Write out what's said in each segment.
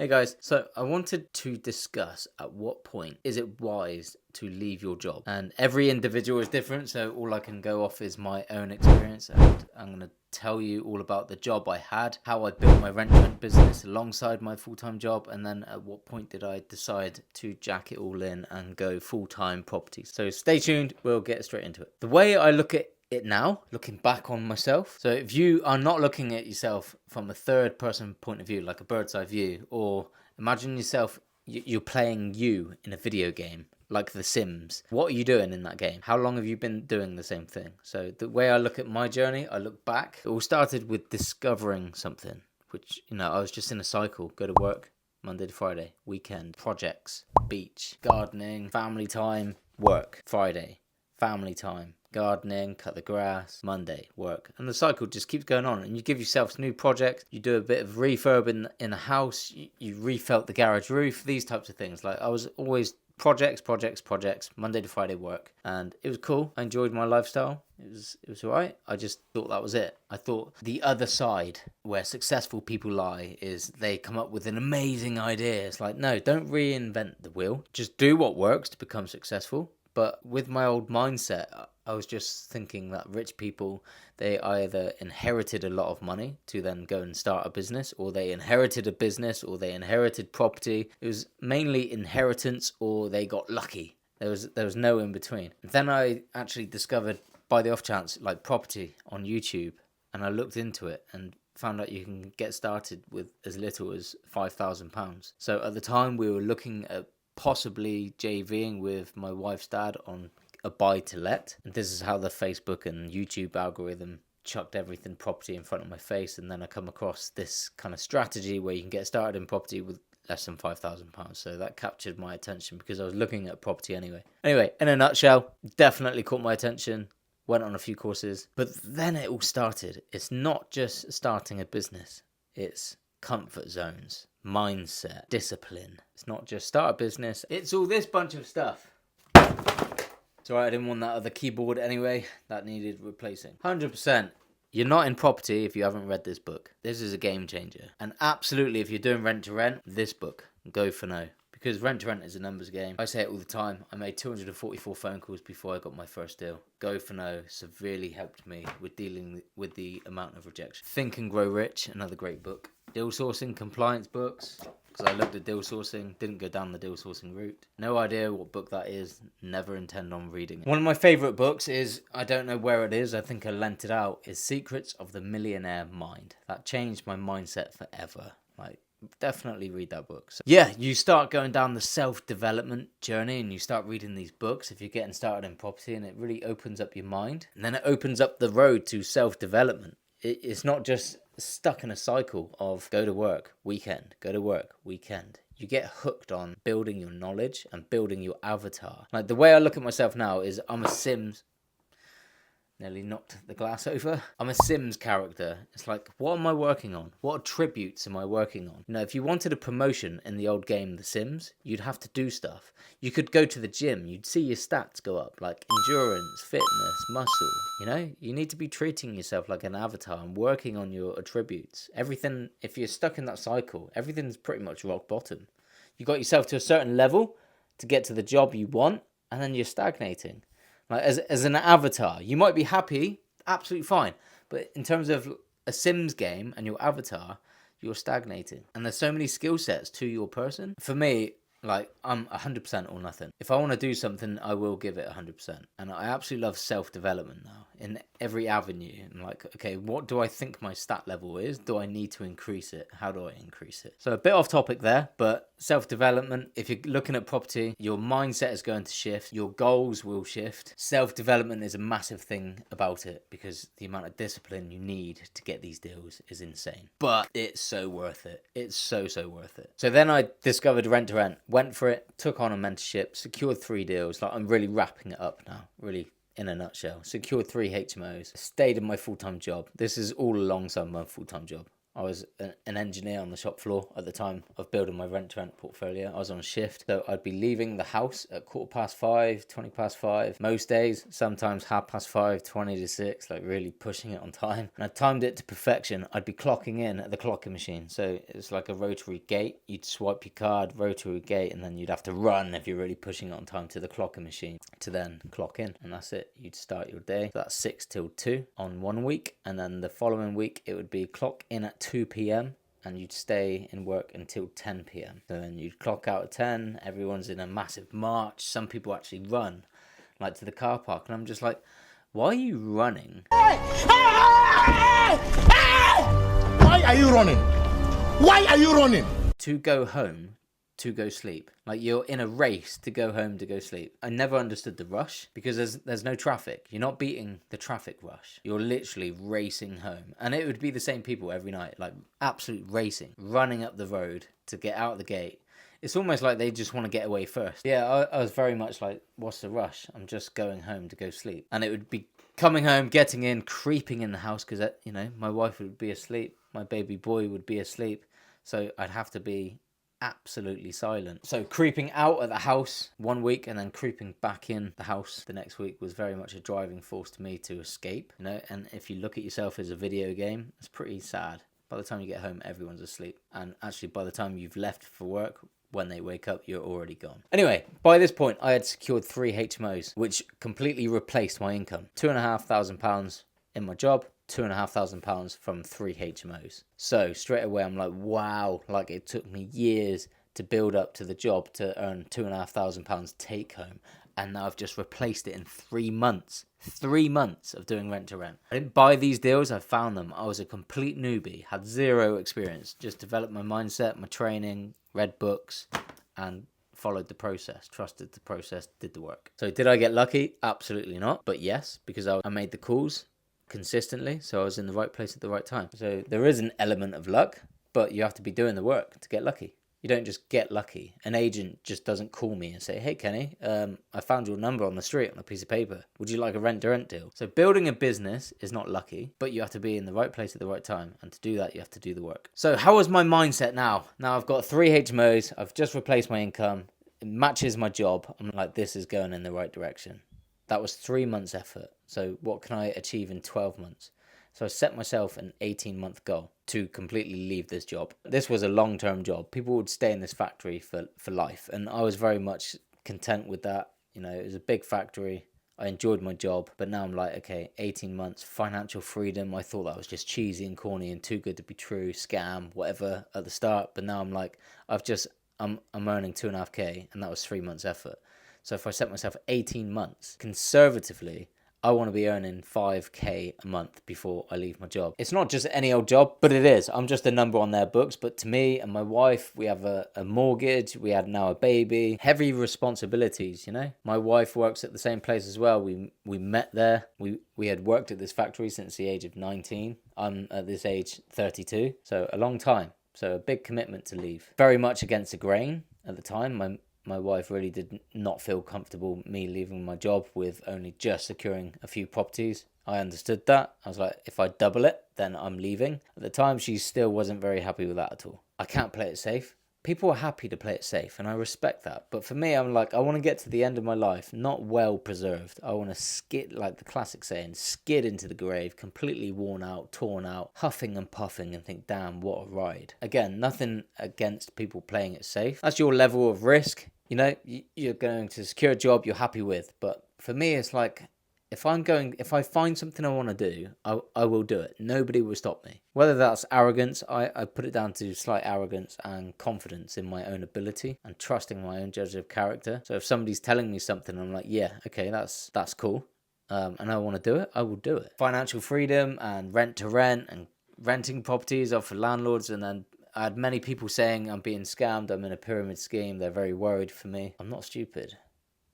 Hey guys, so I wanted to discuss at what point is it wise to leave your job? And every individual is different, so all I can go off is my own experience, and I'm going to tell you all about the job I had, how I built my Rent2Rent business alongside my full-time job, and then at what point did I decide to jack it all in and go full-time property. So stay tuned, we'll get straight into it. The way I look at it now, looking back on myself. So if you are not looking at yourself from a third person point of view, like a bird's eye view, or imagine yourself, you're playing you in a video game, like The Sims. What are you doing in that game? How long have you been doing the same thing? So the way I look at my journey, I look back. It all started with discovering something, which, I was just in a cycle. Go to work, Monday to Friday, weekend, projects, beach, gardening, family time, work, Friday, family time, gardening, cut the grass, Monday, work. And the cycle just keeps going on, and you give yourself new projects. You do a bit of refurb in a house, you refelt the garage roof, these types of things. Like, I was always projects, Monday to Friday work, and it was cool. I enjoyed my lifestyle. It was all right. I just thought that was it. I thought the other side where successful people lie is they come up with an amazing idea. It's like, no, don't reinvent the wheel. Just do what works to become successful. But with my old mindset, I was just thinking that rich people, they either inherited a lot of money to then go and start a business, or they inherited a business, or they inherited property. It was mainly inheritance, or they got lucky. There was no in between. Then I actually discovered, by the off chance, like property on YouTube, and I looked into it and found out you can get started with as little as £5,000. So at the time we were looking at possibly JVing with my wife's dad on a buy to let. And this is how the Facebook and YouTube algorithm chucked everything property in front of my face. And then I come across this kind of strategy where you can get started in property with less than £5,000. So that captured my attention because I was looking at property anyway. Anyway, in a nutshell, definitely caught my attention. Went on a few courses, but then it all started. It's not just starting a business. It's comfort zones, mindset, discipline. It's not just start a business. It's all this bunch of stuff. It's alright, I didn't want that other keyboard anyway. That needed replacing. 100%. You're not in property if you haven't read this book. This is a game changer. And absolutely, if you're doing rent to rent, this book, go for no. Because rent to rent is a numbers game. I say it all the time. I made 244 phone calls before I got my first deal. Go for no severely helped me with dealing with the amount of rejection. Think and Grow Rich, another great book. Deal sourcing, compliance books. Because I looked at deal sourcing, didn't go down the deal sourcing route. No idea what book that is. Never intend on reading it. One of my favourite books is, I don't know where it is, I think I lent it out, is Secrets of the Millionaire Mind. That changed my mindset forever. Definitely read that book. So, yeah, you start going down the self-development journey and you start reading these books if you're getting started in property, and it really opens up your mind. And then it opens up the road to self-development. It's not just stuck in a cycle of go to work, weekend, go to work, weekend. You get hooked on building your knowledge and building your avatar. Like, the way I look at myself now is I'm a Sims. Nearly knocked the glass over. I'm a Sims character. It's like, what am I working on? What attributes am I working on? If you wanted a promotion in the old game, The Sims, you'd have to do stuff. You could go to the gym. You'd see your stats go up, like endurance, fitness, muscle. You need to be treating yourself like an avatar and working on your attributes. Everything, if you're stuck in that cycle, everything's pretty much rock bottom. You got yourself to a certain level to get to the job you want, and then you're stagnating. Like, as an avatar, you might be happy, absolutely fine. But in terms of a Sims game and your avatar, you're stagnating. And there's so many skill sets to your person. For me, I'm 100% or nothing. If I want to do something, I will give it 100%. And I absolutely love self-development now in every avenue. I'm like, okay, what do I think my stat level is? Do I need to increase it? How do I increase it? So a bit off topic there, but self-development, if you're looking at property, your mindset is going to shift. Your goals will shift. Self-development is a massive thing about it because the amount of discipline you need to get these deals is insane. But it's so worth it. It's so worth it. So then I discovered Rent2Rent. Went for it, took on a mentorship, secured 3 deals. I'm really wrapping it up now, really, in a nutshell. Secured 3 HMOs, stayed in my full-time job. This is all alongside my full-time job. I was an engineer on the shop floor at the time of building my rent-to-rent portfolio. I was on shift, so I'd be leaving the house at 5:15, 5:20 most days, sometimes 5:30, 5:20, like really pushing it on time. And I timed it to perfection. I'd be clocking in at the clocking machine. So it's like a rotary gate. You'd swipe your card, rotary gate, and then you'd have to run if you're really pushing it on time to the clocking machine to then clock in. And that's it. You'd start your day. So that's 6 till 2 on one week. And then the following week, it would be clock in at 2 p.m. and you'd stay in work until 10 p.m. So then you'd clock out at 10. Everyone's in a massive march. Some people actually run like to the car park. And I'm just like, why are you running? Why are you running? Why are you running? To go home, to go sleep. Like you're in a race to go home, to go sleep. I never understood the rush because there's no traffic. You're not beating the traffic rush. You're literally racing home. And it would be the same people every night, like absolute racing, running up the road to get out the gate. It's almost like they just want to get away first. Yeah, I was very much like, what's the rush? I'm just going home to go sleep. And it would be coming home, getting in, creeping in the house because, my wife would be asleep. My baby boy would be asleep. So I'd have to be absolutely silent. So creeping out of the house one week and then creeping back in the house the next week was very much a driving force to me to escape. And if you look at yourself as a video game, it's pretty sad. By the time you get home, everyone's asleep. And actually, by the time you've left for work, when they wake up, you're already gone. Anyway, by this point, I had secured 3 HMOs, which completely replaced my income. £2,500 in my job, £2,500 from 3 HMOs. So straight away, I'm like, wow, like it took me years to build up to the job to earn £2,500 take home. And now I've just replaced it in 3 months. 3 months of doing rent to rent. I didn't buy these deals, I found them. I was a complete newbie, had zero experience, just developed my mindset, my training, read books, and followed the process, trusted the process, did the work. So did I get lucky? Absolutely not. But yes, because I made the calls consistently, so I was in the right place at the right time. So there is an element of luck, but you have to be doing the work to get lucky. You don't just get lucky. An agent just doesn't call me and say, hey, Kenny, I found your number on the street on a piece of paper. Would you like a rent-to-rent deal? So building a business is not lucky, but you have to be in the right place at the right time. And to do that, you have to do the work. So how is my mindset now? Now I've got 3 HMOs. I've just replaced my income. It matches my job. I'm like, this is going in the right direction. That was 3 months effort. So what can I achieve in 12 months? So I set myself an 18-month goal to completely leave this job. This was a long-term job. People would stay in this factory for life. And I was very much content with that. It was a big factory. I enjoyed my job. But now I'm like, okay, 18 months, financial freedom. I thought that was just cheesy and corny and too good to be true, scam, whatever at the start. But now I'm like, I'm earning 2.5K, and that was 3 months effort. So if I set myself 18 months, conservatively, I want to be earning 5K a month before I leave my job. It's not just any old job, but it is. I'm just a number on their books. But to me and my wife, we have a mortgage. We had now a baby. Heavy responsibilities, My wife works at the same place as well. We met there. We had worked at this factory since the age of 19. I'm at this age 32. So a long time. So a big commitment to leave. Very much against the grain at the time. My wife really did not feel comfortable me leaving my job with only just securing a few properties. I understood that. I was like, if I double it, then I'm leaving. At the time, she still wasn't very happy with that at all. I can't play it safe. People are happy to play it safe, and I respect that. But for me, I'm like, I want to get to the end of my life, not well preserved. I want to skid, like the classic saying, skid into the grave, completely worn out, torn out, huffing and puffing, and think, damn, what a ride. Again, nothing against people playing it safe. That's your level of risk. You're going to secure a job you're happy with. But for me, it's like, if I find something I want to do, I will do it. Nobody will stop me. Whether that's arrogance, I put it down to slight arrogance and confidence in my own ability and trusting my own judge of character. So if somebody's telling me something, I'm like, yeah, okay, that's cool. And I want to do it, I will do it. Financial freedom and rent to rent and renting properties off for landlords. And then I had many people saying I'm being scammed, I'm in a pyramid scheme. They're very worried for me. I'm not stupid.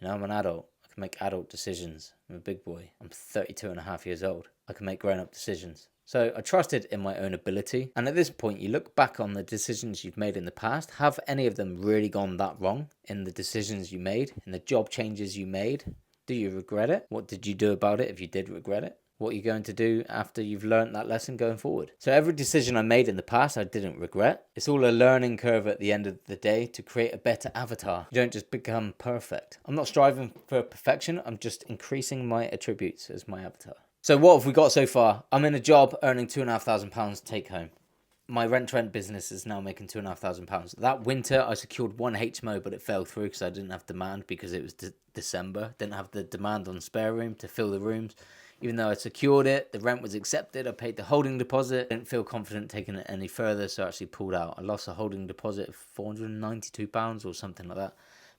I'm an adult. Make adult decisions. I'm a big boy. I'm 32 and a half years old. I can make grown-up decisions. So I trusted in my own ability. And at this point, you look back on the decisions you've made in the past. Have any of them really gone that wrong in the decisions you made, in the job changes you made? Do you regret it? What did you do about it if you did regret it? what you're going to do after you've learned that lesson going forward. So every decision I made in the past, I didn't regret. It's all a learning curve at the end of the day to create a better avatar. You don't just become perfect. I'm not striving for perfection. I'm just increasing my attributes as my avatar. So what have we got so far? I'm in a job earning £2,500 take home. My rent-to-rent business is now making £2,500. That winter, I secured one HMO, but it fell through because I didn't have demand because it was December. Didn't have the demand on spare room to fill the rooms. Even though I secured it, the rent was accepted. I paid the holding deposit. Didn't feel confident taking it any further, so I actually pulled out. I lost a holding deposit of £492 or something like that.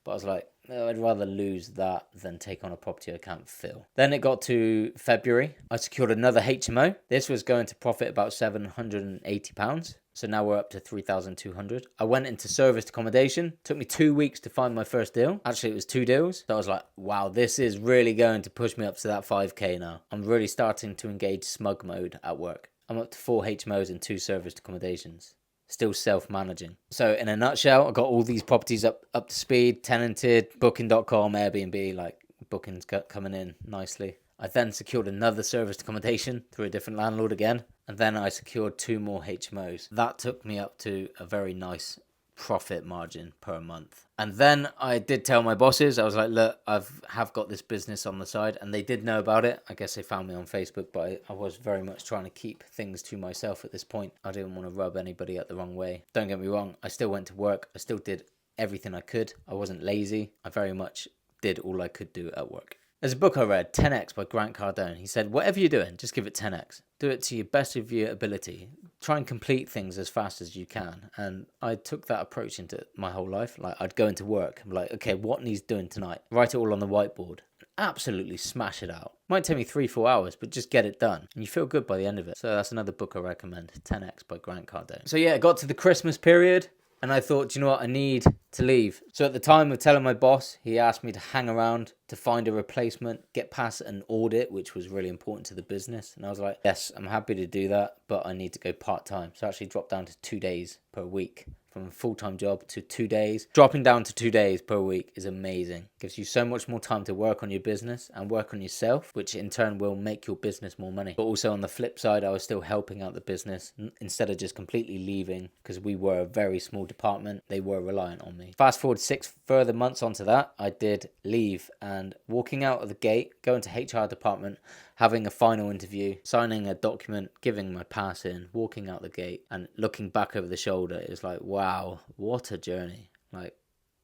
But I was like, oh, I'd rather lose that than take on a property I can't fill. Then it got to February. I secured another HMO. This was going to profit about £780. So now we're up to 3,200. I went into serviced accommodation. Took me 2 weeks to find my first deal. Actually, it was 2 deals. So I was like, wow, this is really going to push me up to that 5K now. I'm really starting to engage smug mode at work. I'm up to 4 HMOs and 2 serviced accommodations. Still self-managing. So in a nutshell, I got all these properties up to speed, tenanted, booking.com, Airbnb, like bookings coming in nicely. I then secured another serviced accommodation through a different landlord again. And then I secured 2 more HMOs. That took me up to a very nice profit margin per month. And then I did tell my bosses, I was like, look, have got this business on the side, and they did know about it. I guess they found me on Facebook, but I was very much trying to keep things to myself at this point. I didn't want to rub anybody up the wrong way. Don't get me wrong, I still went to work. I still did everything I could. I wasn't lazy. I very much did all I could do at work. There's a book I read, 10X by Grant Cardone. He said, whatever you're doing, just give it 10X. Do it to your best of your ability. Try and complete things as fast as you can. And I took that approach into my whole life. Like, I'd go into work and be like, okay, what needs doing tonight? Write it all on the whiteboard. Absolutely smash it out. Might take me 3-4 hours, but just get it done. And you feel good by the end of it. So that's another book I recommend, 10X by Grant Cardone. So yeah, it got to the Christmas period. And I thought, you know what, I need to leave. So at the time of telling my boss, he asked me to hang around to find a replacement, get past an audit, which was really important to the business. And I was like, yes, I'm happy to do that, but I need to go part-time. So I actually dropped down to 2 days per week. From a full-time job to 2 days. Dropping down to 2 days per week is amazing. Gives you so much more time to work on your business and work on yourself, which in turn will make your business more money. But also on the flip side, I was still helping out the business instead of just completely leaving, because we were a very small department. They were reliant on me. Fast forward 6 further months onto that, I did leave, and walking out of the gate, going to HR department, having a final interview, signing a document, giving my pass in, walking out the gate, and looking back over the shoulder, is like, wow, what a journey. Like,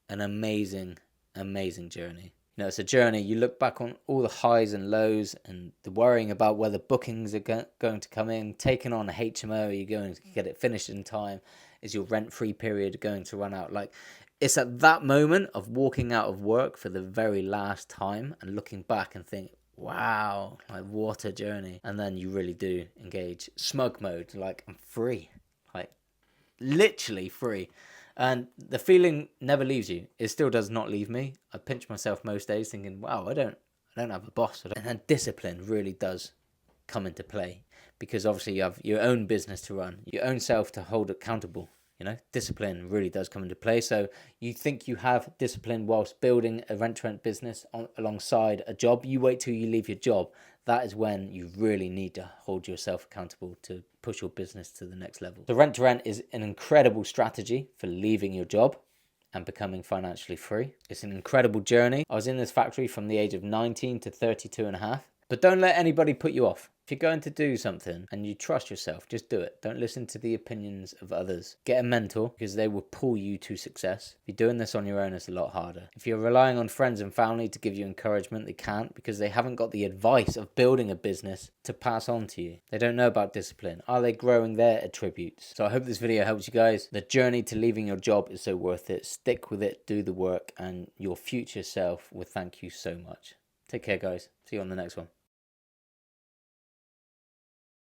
an amazing, amazing journey. You know, it's a journey. You look back on all the highs and lows and the worrying about whether bookings are going to come in, taking on a HMO, are you going to get it finished in time? Is your rent-free period going to run out? Like, it's at that moment of walking out of work for the very last time and looking back and think, wow, like, what a journey. And then you really do engage smug mode, like, I'm free, like, literally free. And the feeling never leaves you. It still does not leave me. I pinch myself most days thinking, wow, I don't have a boss. And then discipline really does come into play, because obviously you have your own business to run, your own self to hold accountable. You know, discipline really does come into play. So you think you have discipline whilst building a rent-to-rent business alongside a job. You wait till you leave your job. That is when you really need to hold yourself accountable to push your business to the next level. So rent-to-rent is an incredible strategy for leaving your job and becoming financially free. It's an incredible journey. I was in this factory from the age of 19 to 32 and a half. But don't let anybody put you off. If you're going to do something and you trust yourself, just do it. Don't listen to the opinions of others. Get a mentor, because they will pull you to success. If you're doing this on your own, it's a lot harder. If you're relying on friends and family to give you encouragement, they can't, because they haven't got the advice of building a business to pass on to you. They don't know about discipline. Are they growing their attributes? So I hope this video helps you guys. The journey to leaving your job is so worth it. Stick with it, do the work, and your future self will thank you so much. Take care, guys. See you on the next one.